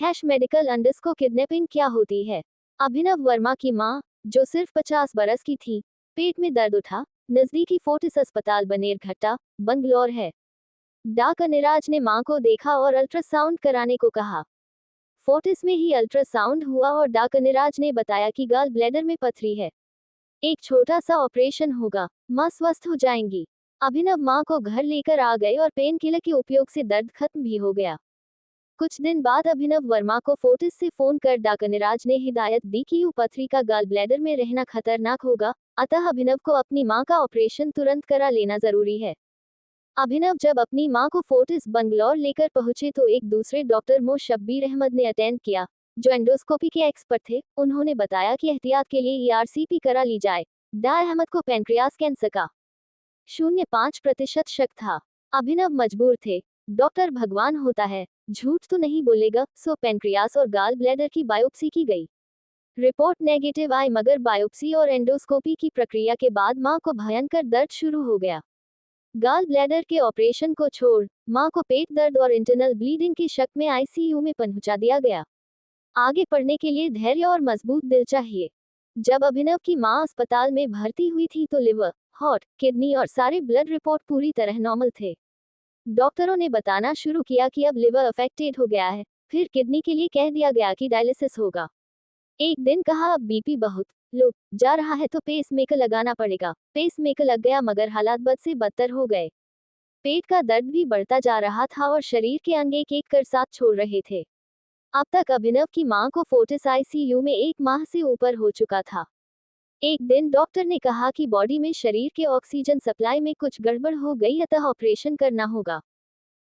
#Medical_ kidnapping क्या होती है? अभिनव वर्मा की मां, जो सिर्फ 50 बरस की थी, पेट में दर्द उठा, नजदीकी फोर्टिस अस्पताल बनेरघट्टा, बंगलौर है। डॉक्टर निराज ने मां को देखा और अल्ट्रासाउंड कराने को कहा। फोर्टिस में ही अल्ट्रासाउंड हुआ और डॉक्टर निराज ने बताया कि गॉल ब्लैडर में पथरी है। एक छोटा सा ऑपरेशन होगा, मां स्वस्थ हो जाएंगी। अभिनव मां को घर लेकर आ गए और पेन किलर के उपयोग से दर्द खत्म भी हो गया। कुछ दिन बाद अभिनव वर्मा को फोर्टिस से फोन कर डॉक्टर निराज ने हिदायत दी कि पथरी का गॉल ब्लैडर में रहना खतरनाक होगा, अतः अभिनव को अपनी मां का ऑपरेशन तुरंत करा लेना जरूरी है। अभिनव जब अपनी मां को फोर्टिस बंगलौर लेकर पहुंचे तो एक दूसरे डॉक्टर शब्बीर अहमद ने अटेंड किया, जो एंडोस्कोपी के एक्सपर्ट थे। उन्होंने बताया कि एहतियात के लिए ईआरसीपी करा ली जाए। डॉ अहमद को पैनक्रियास कैंसर का 0.5% शक था। अभिनव मजबूर थे। डॉक्टर भगवान होता है, झूठ तो नहीं बोलेगा, सो पैनक्रियास और गॉल ब्लैडर की बायोप्सी की गई। रिपोर्ट नेगेटिव आई, मगर बायोप्सी और एंडोस्कोपी की प्रक्रिया के बाद मां को भयंकर दर्द शुरू हो गया। गॉल ब्लैडर के ऑपरेशन को छोड़ मां को पेट दर्द और इंटरनल ब्लीडिंग के शक में आईसीयू में पहुंचा दिया गया। आगे पढ़ने के लिए धैर्य और मजबूत दिल चाहिए। जब अभिनव की मां अस्पताल में भर्ती हुई थी तो लिवर, हार्ट, किडनी और सारे ब्लड रिपोर्ट पूरी तरह नॉर्मल थे। डॉक्टरों ने बताना शुरू किया कि अब लिवर अफेक्टेड हो गया है, फिर किडनी के लिए कह दिया गया कि डायलिसिस होगा। एक दिन कहा अब बीपी बहुत लो जा रहा है तो पेसमेकर लगाना पड़ेगा। पेसमेकर लग गया, मगर हालात बद से बदतर हो गए। पेट का दर्द भी बढ़ता जा रहा था और शरीर के अंग एक एक कर साथ छोड़ रहे थे। अब तक अभिनव की मां को फोर्टिस आईसीयू में 1 माह से ऊपर हो चुका था। एक दिन डॉक्टर ने कहा कि बॉडी में शरीर के ऑक्सीजन सप्लाई में कुछ गड़बड़ हो गई, अतः ऑपरेशन करना होगा।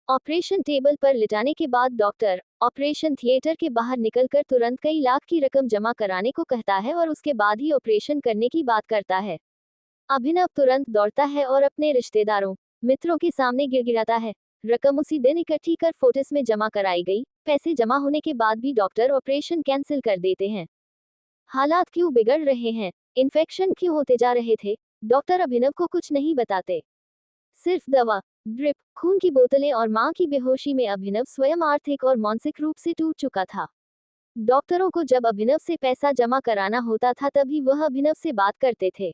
ऑपरेशन टेबल पर लिटाने के बाद डॉक्टर ऑपरेशन थिएटर के बाहर निकलकर तुरंत कई लाख की रकम जमा कराने को कहता है और उसके बाद ही ऑपरेशन करने की बात करता है। अभिनव तुरंत दौड़ता है और अपने रिश्तेदारों, मित्रों के सामने गिड़गिड़ाता है। रकम उसी दिन इकट्ठी कर फोर्टिस में जमा कराई गई। पैसे जमा होने के बाद भी डॉक्टर ऑपरेशन कैंसिल कर देते हैं। हालात क्यों बिगड़ रहे हैं, इन्फेक्शन क्यों होते जा रहे थे, डॉक्टर अभिनव को कुछ नहीं बताते। सिर्फ दवा, ड्रिप, खून की बोतलें और मां की बेहोशी में अभिनव स्वयं आर्थिक और मानसिक रूप से टूट चुका था। डॉक्टरों को जब अभिनव से पैसा जमा कराना होता था तभी वह अभिनव से बात करते थे।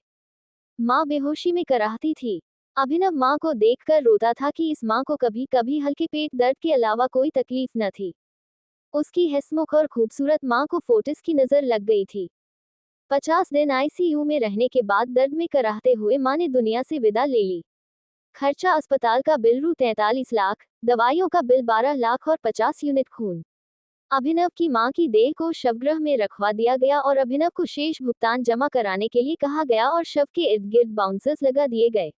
मां बेहोशी में कराहती थी। अभिनव मां को देखकर रोता था कि इस मां को कभी कभी हल्के पेट दर्द के अलावा कोई तकलीफ न थी। उसकी हंसमुख और खूबसूरत मां को फोर्टिस की नजर लग गई थी। 50 दिन आईसीयू में रहने के बाद दर्द में कराहते हुए मां ने दुनिया से विदा ले ली। खर्चा अस्पताल का बिल रु 43 लाख, दवाइयों का बिल 12 लाख और 50 यूनिट खून। अभिनव की मां की देह को शवगृह में रखवा दिया गया और अभिनव को शेष भुगतान जमा कराने के लिए कहा गया और शव के इर्द गिर्द बाउंसर्स लगा दिए गए।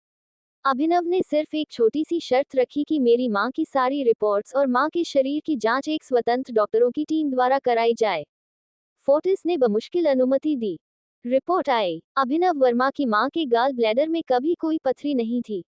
अभिनव ने सिर्फ एक छोटी सी शर्त रखी कि मेरी मां की सारी रिपोर्ट्स और मां के शरीर की जांच एक स्वतंत्र डॉक्टरों की टीम द्वारा कराई जाए। फोर्टिस ने बमुश्किल अनुमति दी। रिपोर्ट आई, अभिनव वर्मा की मां के गॉल ब्लैडर में कभी कोई पथरी नहीं थी।